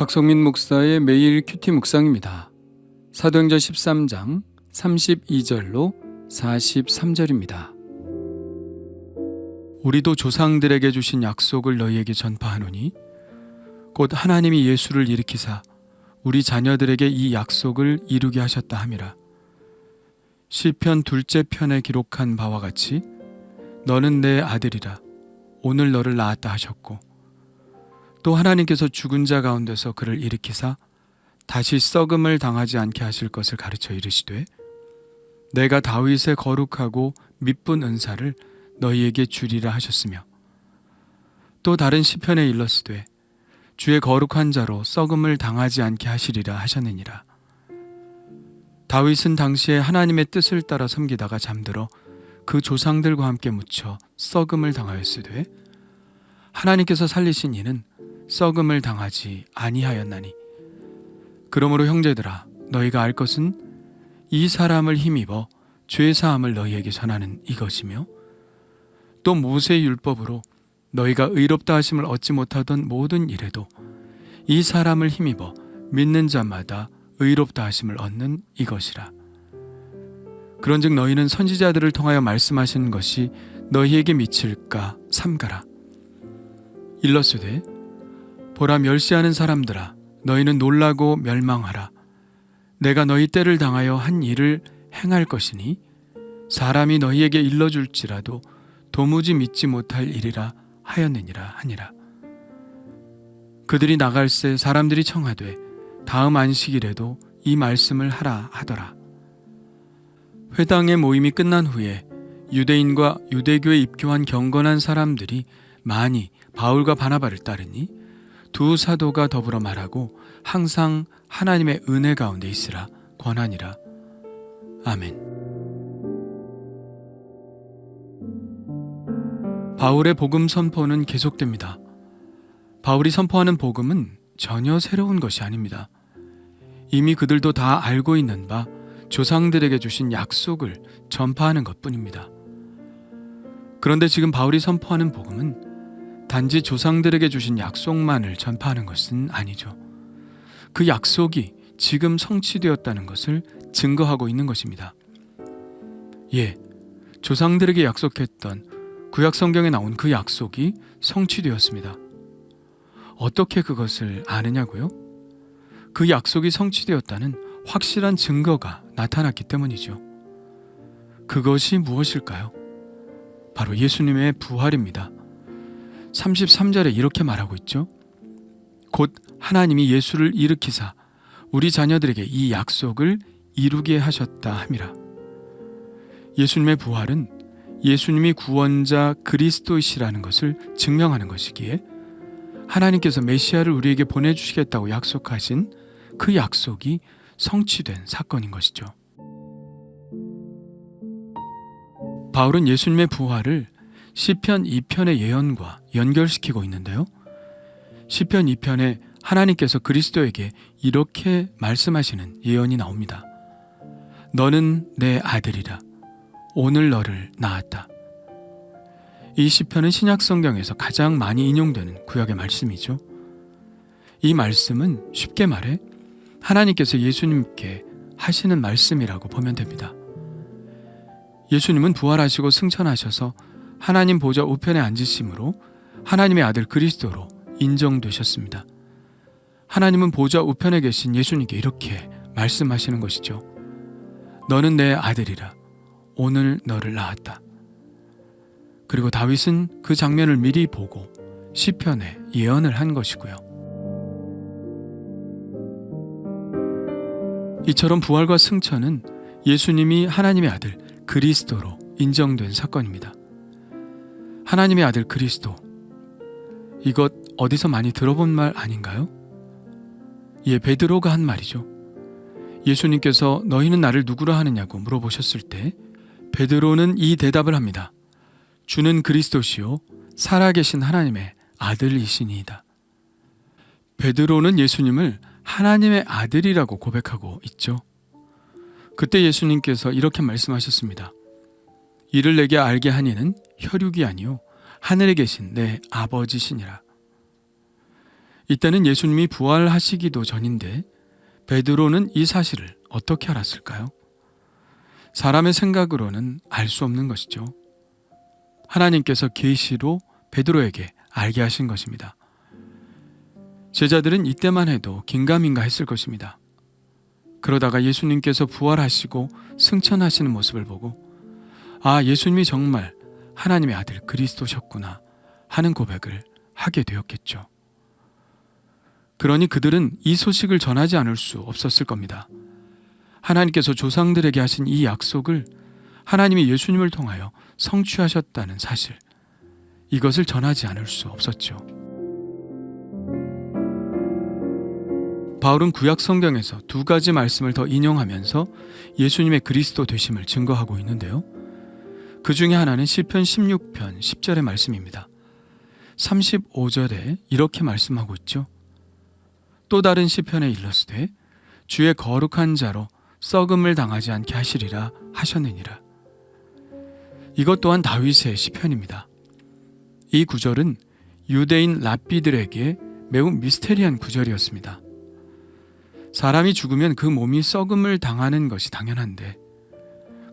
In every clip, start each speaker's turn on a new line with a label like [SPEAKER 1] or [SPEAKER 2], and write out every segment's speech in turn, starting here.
[SPEAKER 1] 박성민 목사의 매일 큐티 묵상입니다. 사도행전 13장 32절로 43절입니다. 우리도 조상들에게 주신 약속을 너희에게 전파하노니 곧 하나님이 예수를 일으키사 우리 자녀들에게 이 약속을 이루게 하셨다 함이라. 시편 둘째 편에 기록한 바와 같이 너는 내 아들이라 오늘 너를 낳았다 하셨고, 또 하나님께서 죽은 자 가운데서 그를 일으키사 다시 썩음을 당하지 않게 하실 것을 가르쳐 이르시되 내가 다윗의 거룩하고 미쁜 은사를 너희에게 주리라 하셨으며, 또 다른 시편에 일렀으되 주의 거룩한 자로 썩음을 당하지 않게 하시리라 하셨느니라. 다윗은 당시에 하나님의 뜻을 따라 섬기다가 잠들어 그 조상들과 함께 묻혀 썩음을 당하였으되 하나님께서 살리신 이는 썩음을 당하지 아니하였나니, 그러므로 형제들아 너희가 알 것은 이 사람을 힘입어 죄사함을 너희에게 전하는 이것이며, 또 모세의 율법으로 너희가 의롭다 하심을 얻지 못하던 모든 일에도 이 사람을 힘입어 믿는 자마다 의롭다 하심을 얻는 이것이라. 그런즉 너희는 선지자들을 통하여 말씀하신 것이 너희에게 미칠까 삼가라. 일렀으되 보라, 멸시하는 사람들아 너희는 놀라고 멸망하라. 내가 너희 때를 당하여 한 일을 행할 것이니 사람이 너희에게 일러줄지라도 도무지 믿지 못할 일이라 하였느니라 하니라. 그들이 나갈새 사람들이 청하되 다음 안식일에도 이 말씀을 하라 하더라. 회당의 모임이 끝난 후에 유대인과 유대교에 입교한 경건한 사람들이 많이 바울과 바나바를 따르니 두 사도가 더불어 말하고 항상 하나님의 은혜 가운데 있으라 권하니라. 아멘. 바울의 복음 선포는 계속됩니다. 바울이 선포하는 복음은 전혀 새로운 것이 아닙니다. 이미 그들도 다 알고 있는 바 조상들에게 주신 약속을 전파하는 것뿐입니다. 그런데 지금 바울이 선포하는 복음은 단지 조상들에게 주신 약속만을 전파하는 것은 아니죠. 그 약속이 지금 성취되었다는 것을 증거하고 있는 것입니다. 조상들에게 약속했던 구약 성경에 나온 그 약속이 성취되었습니다. 어떻게 그것을 아느냐고요? 그 약속이 성취되었다는 확실한 증거가 나타났기 때문이죠. 그것이 무엇일까요? 바로 예수님의 부활입니다. 33절에 이렇게 말하고 있죠. 곧 하나님이 예수를 일으키사 우리 자녀들에게 이 약속을 이루게 하셨다 함이라. 예수님의 부활은 예수님이 구원자 그리스도이시라는 것을 증명하는 것이기에 하나님께서 메시아를 우리에게 보내주시겠다고 약속하신 그 약속이 성취된 사건인 것이죠. 바울은 예수님의 부활을 시편 2편의 예언과 연결시키고 있는데요. 시편 2편에 하나님께서 그리스도에게 이렇게 말씀하시는 예언이 나옵니다. 너는 내 아들이라 오늘 너를 낳았다. 이 시편은 신약 성경에서 가장 많이 인용되는 구약의 말씀이죠. 이 말씀은 쉽게 말해 하나님께서 예수님께 하시는 말씀이라고 보면 됩니다. 예수님은 부활하시고 승천하셔서 하나님 보좌 우편에 앉으심으로 하나님의 아들 그리스도로 인정되셨습니다. 하나님은 보좌 우편에 계신 예수님께 이렇게 말씀하시는 것이죠. 너는 내 아들이라 오늘 너를 낳았다. 그리고 다윗은 그 장면을 미리 보고 시편에 예언을 한 것이고요. 이처럼 부활과 승천은 예수님이 하나님의 아들 그리스도로 인정된 사건입니다. 하나님의 아들 그리스도, 이것 어디서 많이 들어본 말 아닌가요? 베드로가 한 말이죠. 예수님께서 너희는 나를 누구라 하느냐고 물어보셨을 때 베드로는 이 대답을 합니다. 주는 그리스도시요 살아계신 하나님의 아들이시니이다. 베드로는 예수님을 하나님의 아들이라고 고백하고 있죠. 그때 예수님께서 이렇게 말씀하셨습니다. 이를 내게 알게 하니는 혈육이 아니요 하늘에 계신 내 아버지시니라. 이때는 예수님이 부활하시기도 전인데 베드로는 이 사실을 어떻게 알았을까요? 사람의 생각으로는 알 수 없는 것이죠. 하나님께서 계시로 베드로에게 알게 하신 것입니다. 제자들은 이때만 해도 긴가민가 했을 것입니다. 그러다가 예수님께서 부활하시고 승천하시는 모습을 보고 아, 예수님이 정말 하나님의 아들 그리스도셨구나 하는 고백을 하게 되었겠죠. 그러니 그들은 이 소식을 전하지 않을 수 없었을 겁니다. 하나님께서 조상들에게 하신 이 약속을 하나님이 예수님을 통하여 성취하셨다는 사실, 이것을 전하지 않을 수 없었죠. 바울은 구약 성경에서 두 가지 말씀을 더 인용하면서 예수님의 그리스도 되심을 증거하고 있는데요. 그 중에 하나는 시편 16편 10절의 말씀입니다. 35절에 이렇게 말씀하고 있죠. 또 다른 시편에 일렀으되 주의 거룩한 자로 썩음을 당하지 않게 하시리라 하셨느니라. 이것 또한 다윗의 시편입니다. 이 구절은 유대인 랍비들에게 매우 미스테리한 구절이었습니다. 사람이 죽으면 그 몸이 썩음을 당하는 것이 당연한데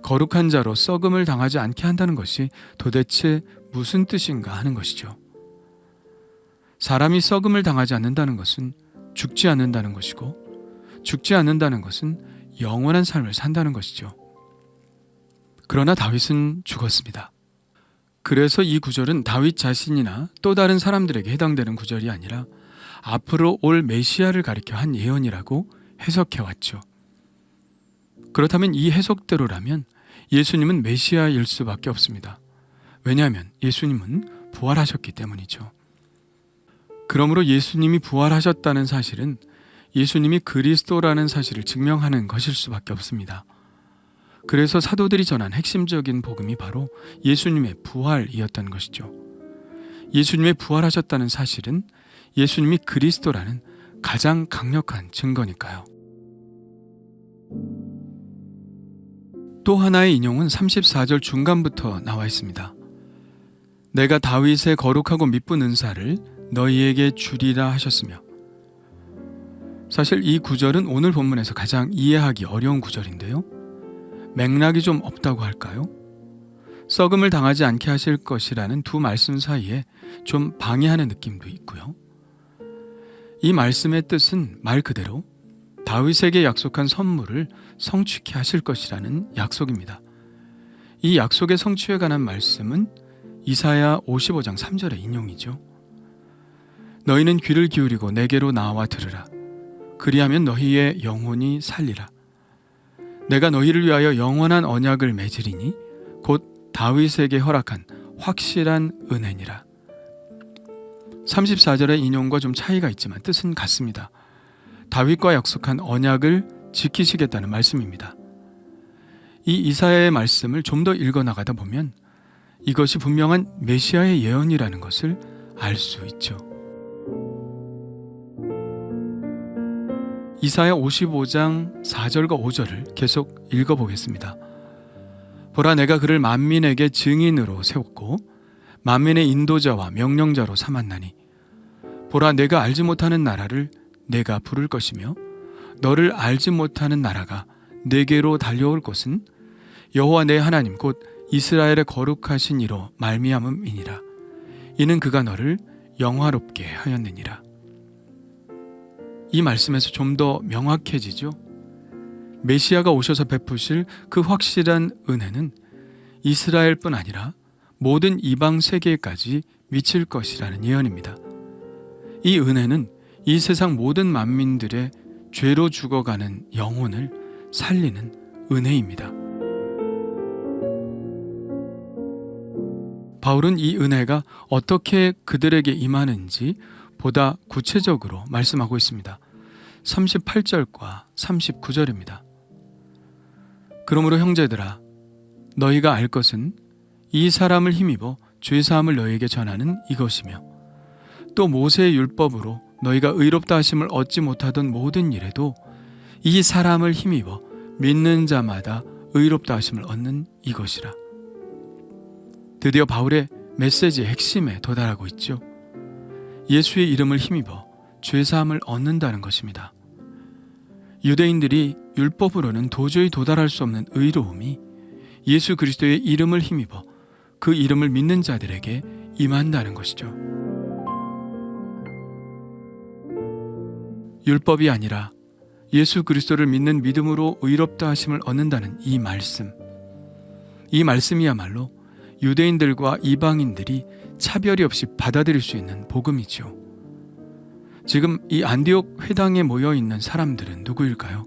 [SPEAKER 1] 거룩한 자로 썩음을 당하지 않게 한다는 것이 도대체 무슨 뜻인가 하는 것이죠. 사람이 썩음을 당하지 않는다는 것은 죽지 않는다는 것이고 죽지 않는다는 것은 영원한 삶을 산다는 것이죠. 그러나 다윗은 죽었습니다. 그래서 이 구절은 다윗 자신이나 또 다른 사람들에게 해당되는 구절이 아니라 앞으로 올 메시아를 가리켜 한 예언이라고 해석해왔죠. 그렇다면 이 해석대로라면 예수님은 메시아일 수밖에 없습니다. 왜냐하면 예수님은 부활하셨기 때문이죠. 그러므로 예수님이 부활하셨다는 사실은 예수님이 그리스도라는 사실을 증명하는 것일 수밖에 없습니다. 그래서 사도들이 전한 핵심적인 복음이 바로 예수님의 부활이었던 것이죠. 예수님의 부활하셨다는 사실은 예수님이 그리스도라는 가장 강력한 증거니까요. 또 하나의 인용은 34절 중간부터 나와 있습니다. 내가 다윗의 거룩하고 미쁜 은사를 너희에게 주리라 하셨으며, 사실 이 구절은 오늘 본문에서 가장 이해하기 어려운 구절인데요. 맥락이 좀 없다고 할까요? 썩음을 당하지 않게 하실 것이라는 두 말씀 사이에 좀 방해하는 느낌도 있고요. 이 말씀의 뜻은 말 그대로 다윗에게 약속한 선물을 성취케 하실 것이라는 약속입니다. 이 약속의 성취에 관한 말씀은 이사야 55장 3절의 인용이죠. 너희는 귀를 기울이고 내게로 나와 들으라. 그리하면 너희의 영혼이 살리라. 내가 너희를 위하여 영원한 언약을 맺으리니 곧 다윗에게 허락한 확실한 은혜니라. 34절의 인용과 좀 차이가 있지만 뜻은 같습니다. 다윗과 약속한 언약을 지키시겠다는 말씀입니다. 이 이사야의 말씀을 좀 더 읽어나가다 보면 이것이 분명한 메시아의 예언이라는 것을 알 수 있죠. 이사야 55장 4절과 5절을 계속 읽어보겠습니다. 보라, 내가 그를 만민에게 증인으로 세웠고 만민의 인도자와 명령자로 삼았나니 보라, 내가 알지 못하는 나라를 내가 부를 것이며 너를 알지 못하는 나라가 내게로 달려올 것은 여호와 내 하나님 곧 이스라엘의 거룩하신 이로 말미암음이니라. 이는 그가 너를 영화롭게 하였느니라. 이 말씀에서 좀 더 명확해지죠. 메시아가 오셔서 베푸실 그 확실한 은혜는 이스라엘뿐 아니라 모든 이방 세계까지 미칠 것이라는 예언입니다. 이 은혜는 이 세상 모든 만민들의 죄로 죽어가는 영혼을 살리는 은혜입니다. 바울은 이 은혜가 어떻게 그들에게 임하는지 보다 구체적으로 말씀하고 있습니다. 38절과 39절입니다. 그러므로 형제들아, 너희가 알 것은 이 사람을 힘입어 죄사함을 너희에게 전하는 이것이며 또 모세의 율법으로 너희가 의롭다 하심을 얻지 못하던 모든 일에도 이 사람을 힘입어 믿는 자마다 의롭다 하심을 얻는 이것이라. 드디어 바울의 메시지의 핵심에 도달하고 있죠. 예수의 이름을 힘입어 죄사함을 얻는다는 것입니다. 유대인들이 율법으로는 도저히 도달할 수 없는 의로움이 예수 그리스도의 이름을 힘입어 그 이름을 믿는 자들에게 임한다는 것이죠. 율법이 아니라 예수 그리스도를 믿는 믿음으로 의롭다 하심을 얻는다는 이 말씀이야말로 유대인들과 이방인들이 차별이 없이 받아들일 수 있는 복음이죠. 지금 이 안디옥 회당에 모여 있는 사람들은 누구일까요?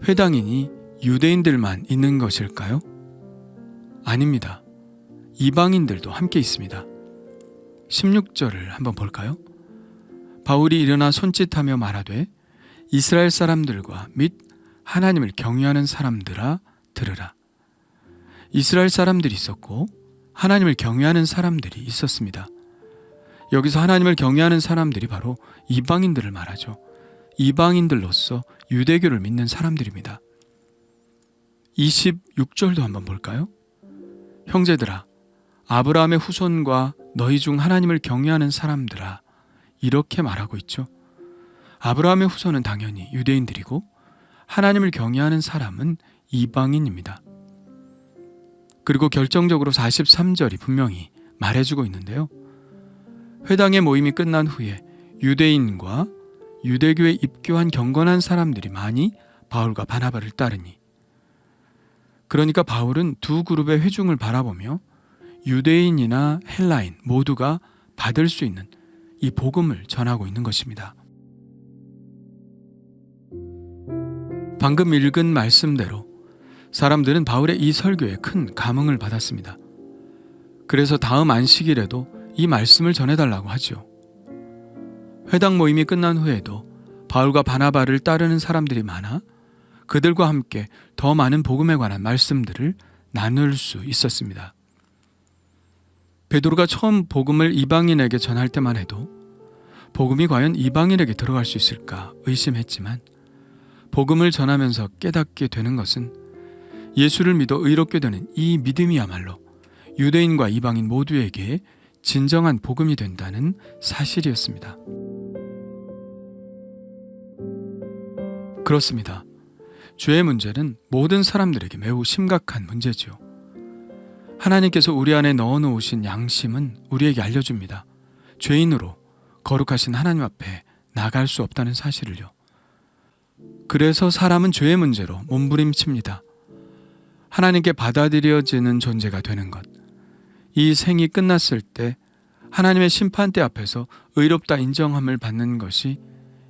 [SPEAKER 1] 회당인이 유대인들만 있는 것일까요? 아닙니다. 이방인들도 함께 있습니다. 16절을 한번 볼까요? 바울이 일어나 손짓하며 말하되 이스라엘 사람들과 및 하나님을 경외하는 사람들아 들으라. 이스라엘 사람들이 있었고 하나님을 경외하는 사람들이 있었습니다. 여기서 하나님을 경외하는 사람들이 바로 이방인들을 말하죠. 이방인들로서 유대교를 믿는 사람들입니다. 26절도 한번 볼까요? 형제들아, 아브라함의 후손과 너희 중 하나님을 경외하는 사람들아, 이렇게 말하고 있죠. 아브라함의 후손은 당연히 유대인들이고 하나님을 경외하는 사람은 이방인입니다. 그리고 결정적으로 43절이 분명히 말해주고 있는데요. 회당의 모임이 끝난 후에 유대인과 유대교에 입교한 경건한 사람들이 많이 바울과 바나바를 따르니, 그러니까 바울은 두 그룹의 회중을 바라보며 유대인이나 헬라인 모두가 받을 수 있는 이 복음을 전하고 있는 것입니다. 방금 읽은 말씀대로 사람들은 바울의 이 설교에 큰 감흥을 받았습니다. 그래서 다음 안식일에도 이 말씀을 전해달라고 하죠. 회당 모임이 끝난 후에도 바울과 바나바를 따르는 사람들이 많아 그들과 함께 더 많은 복음에 관한 말씀들을 나눌 수 있었습니다. 베드로가 처음 복음을 이방인에게 전할 때만 해도 복음이 과연 이방인에게 들어갈 수 있을까 의심했지만, 복음을 전하면서 깨닫게 되는 것은 예수를 믿어 의롭게 되는 이 믿음이야말로 유대인과 이방인 모두에게 진정한 복음이 된다는 사실이었습니다. 그렇습니다. 죄의 문제는 모든 사람들에게 매우 심각한 문제지요. 하나님께서 우리 안에 넣어놓으신 양심은 우리에게 알려줍니다. 죄인으로 거룩하신 하나님 앞에 나갈 수 없다는 사실을요. 그래서 사람은 죄의 문제로 몸부림칩니다. 하나님께 받아들여지는 존재가 되는 것. 이 생이 끝났을 때 하나님의 심판대 앞에서 의롭다 인정함을 받는 것이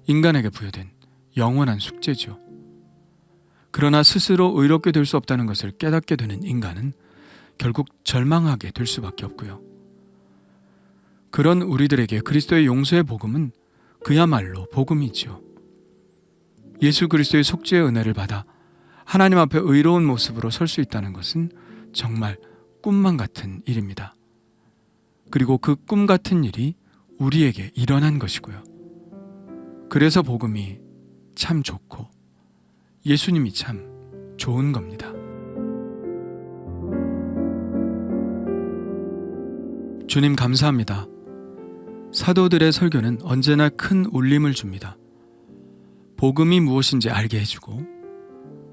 [SPEAKER 1] 인간에게 부여된 영원한 숙제죠. 그러나 스스로 의롭게 될 수 없다는 것을 깨닫게 되는 인간은 결국 절망하게 될 수밖에 없고요. 그런 우리들에게 그리스도의 용서의 복음은 그야말로 복음이지요. 예수 그리스도의 속죄의 은혜를 받아 하나님 앞에 의로운 모습으로 설 수 있다는 것은 정말 꿈만 같은 일입니다. 그리고 그 꿈 같은 일이 우리에게 일어난 것이고요. 그래서 복음이 참 좋고 예수님이 참 좋은 겁니다. 주님 감사합니다. 사도들의 설교는 언제나 큰 울림을 줍니다. 복음이 무엇인지 알게 해주고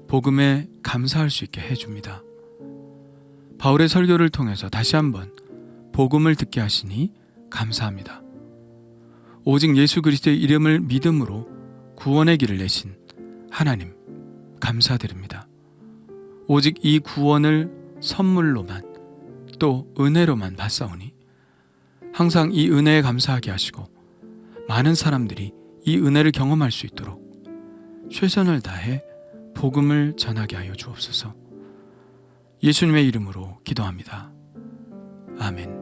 [SPEAKER 1] 복음에 감사할 수 있게 해줍니다. 바울의 설교를 통해서 다시 한번 복음을 듣게 하시니 감사합니다. 오직 예수 그리스도의 이름을 믿음으로 구원의 길을 내신 하나님 감사드립니다. 오직 이 구원을 선물로만 또 은혜로만 받사오니 항상 이 은혜에 감사하게 하시고 많은 사람들이 이 은혜를 경험할 수 있도록 최선을 다해 복음을 전하게 하여 주옵소서. 예수님의 이름으로 기도합니다. 아멘.